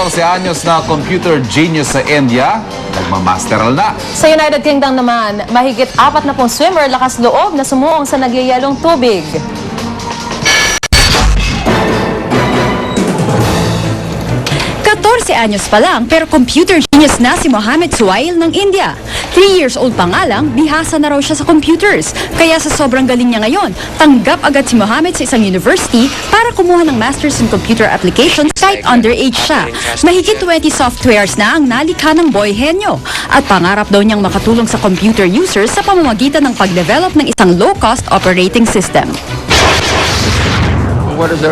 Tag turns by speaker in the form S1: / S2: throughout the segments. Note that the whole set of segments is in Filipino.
S1: 14 anyos na computer genius sa India, nagmamasteral na.
S2: Sa United Kingdom naman, mahigit 40 swimmer lakas loob na sumuong sa nagyayalong tubig.
S3: Anyos pa lang pero computer genius na si Mohammed Suwail ng India. 3 years old pa nga lang, bihasa na raw siya sa computers. Kaya sa sobrang galing niya ngayon, tanggap agad si Mohammed sa isang university para kumuha ng Masters in Computer Applications kahit underage siya. Mahigit 20 softwares na ang nalikha ng boy henyo. At pangarap daw niyang makatulong sa computer users sa pamamagitan ng pag-develop ng isang low-cost operating system.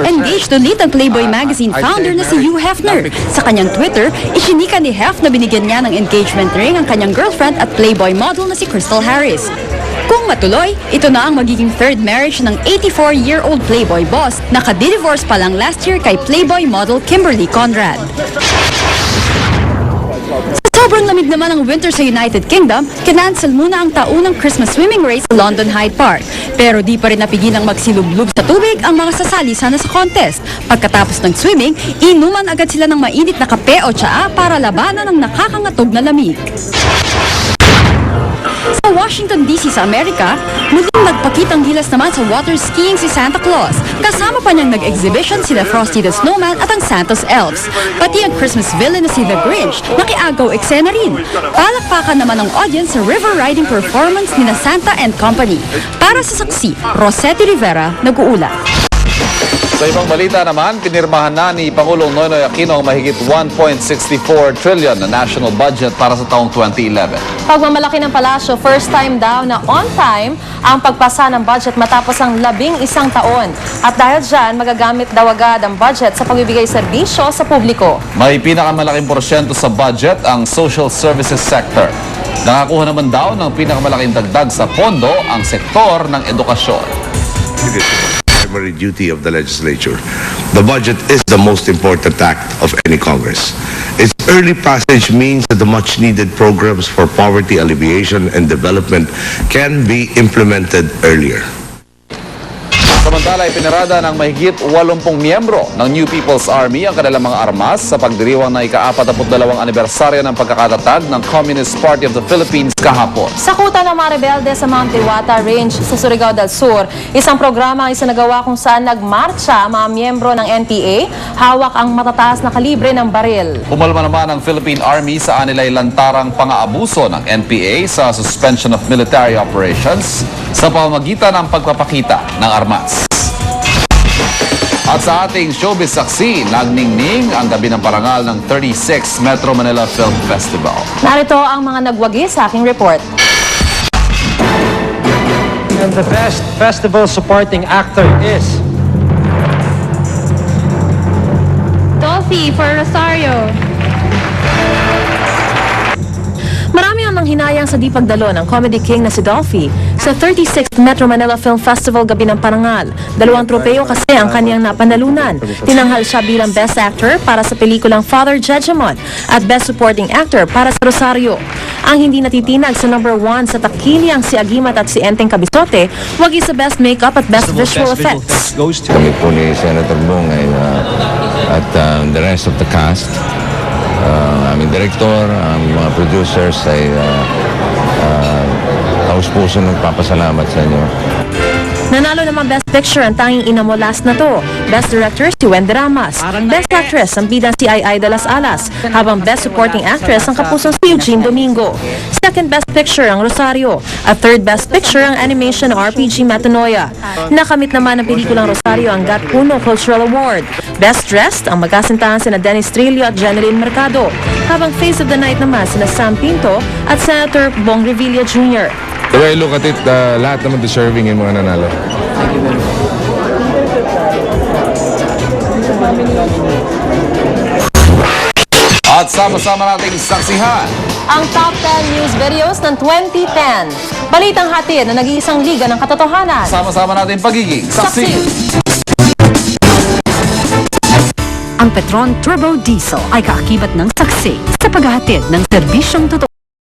S3: Engaged ulit ang Playboy magazine founder na si Hugh Hefner. Sa kanyang Twitter, isinika ni Hef na binigyan niya ng engagement ring ang kanyang girlfriend at Playboy model na si Crystal Harris. Kung matuloy, ito na ang magiging third marriage ng 84-year-old Playboy boss na kadi-divorce pa lang last year kay Playboy model Kimberly Conrad. Sobrang lamig naman ang winter sa United Kingdom, kinancel muna ang taunang Christmas swimming race sa London Hyde Park. Pero di pa rin napigilang magsilublub sa tubig ang mga sasali sana sa contest. Pagkatapos ng swimming, inuman agad sila ng mainit na kape o tsaa para labanan ang nakakangatog na lamig. Sa Washington DC sa Amerika, muling nagpakitang gilas naman sa water skiing si Santa Claus. Kasama pa niyang nag-exhibition sila Frosty the Snowman at ang Santa's Elves. Pati ang Christmas villain na si The Grinch, nakiagaw eksena rin. Palakpakan naman ang audience sa river riding performance ni na Santa and Company. Para sa saksi, Rosetti Rivera, nag-uula.
S1: Sa ibang balita naman, pinirmahan na ni Pangulong Noynoy Aquino ang mahigit 1.64 trillion na national budget para sa taong 2011.
S2: Pagmamalaki ng palasyo, first time daw na on time ang pagpasa ng budget matapos ang 11 taon. At dahil dyan, magagamit daw agad ang budget sa pagbibigay serbisyo sa publiko.
S1: May pinakamalaking porsyento sa budget ang social services sector. Nakakuha naman daw ng pinakamalaking dagdag sa pondo ang sektor ng edukasyon.
S4: Primary duty of the legislature. The budget is the most important act of any Congress. Its early passage means that the much-needed programs for poverty alleviation and development can be implemented earlier.
S1: Samantala, ipinarada ng mahigit 80 miyembro ng New People's Army ang kanilang mga armas sa pagdiriwang ng ika-42 anibersaryo ng pagkakatatag ng Communist Party of the Philippines kahapon.
S2: Sa kuta ng mga rebelde sa Mount Diwata Range sa Surigao del Sur, isang programa ang isinagawa kung saan nagmarcha ang mga miyembro ng NPA, hawak ang matataas na kalibre ng baril.
S1: Pumalma naman ang Philippine Army sa anilay lantarang pang-aabuso ng NPA sa suspension of military operations sa pamamagitan ng pagpapakita ng armas. At sa ating showbiz saksi, nagningning ang gabi ng parangal ng 36th Metro Manila Film Festival.
S2: Narito ang mga nagwagi sa aking report.
S5: And the best festival supporting actor is
S6: Dolphy for Rosario.
S2: Marami ang manghinayang sa di pagdalo ng comedy king na si Dolphy sa 36th Metro Manila Film Festival Gabi ng Parangal. 2 tropeo kasi ang kanyang napanalunan. Tinanghal siya bilang Best Actor para sa pelikulang Father Jejemon at Best Supporting Actor para sa Rosario. Ang hindi natitinag sa number 1 sa takiliang si Agimat at si Enteng Cabizote, wagi sa Best Makeup at Best Visual Effects.
S7: Kami po ni Senator Bong at the rest of the cast, aming director, ang mga producers ay taus-puso nagpapasalamat sa inyo.
S2: Nanalo naman Best Picture ang tanging ina mo last na to. Best Director si Wendy Ramas. Best Actress ang bidang si Ai de las Alas. Habang Best Supporting Actress ang kapusong si Eugene Domingo. Second Best Picture ang Rosario. At third Best Picture ang animation RPG Metanoia. Nakamit naman ng pelikulang Rosario ang Gat Puno Cultural Award. Best Dressed ang magkasintahan sina Dennis Trillo at Jeneline Mercado. Habang Face of the Night naman sina Sam Pinto at Senator Bong Revilla Jr.
S7: The way I look at it, lahat naman deserving yung mga nanalo.
S1: At sama-sama nating saksihan
S2: Ang top 10 news videos ng 2010. Balitang hatid na nag-iisang liga ng katotohanan.
S1: sama-sama nating pagiging saksi.
S3: Ang Petron Turbo Diesel ay kaakibat ng saksi sa paghahatid ng serbisyong totoo.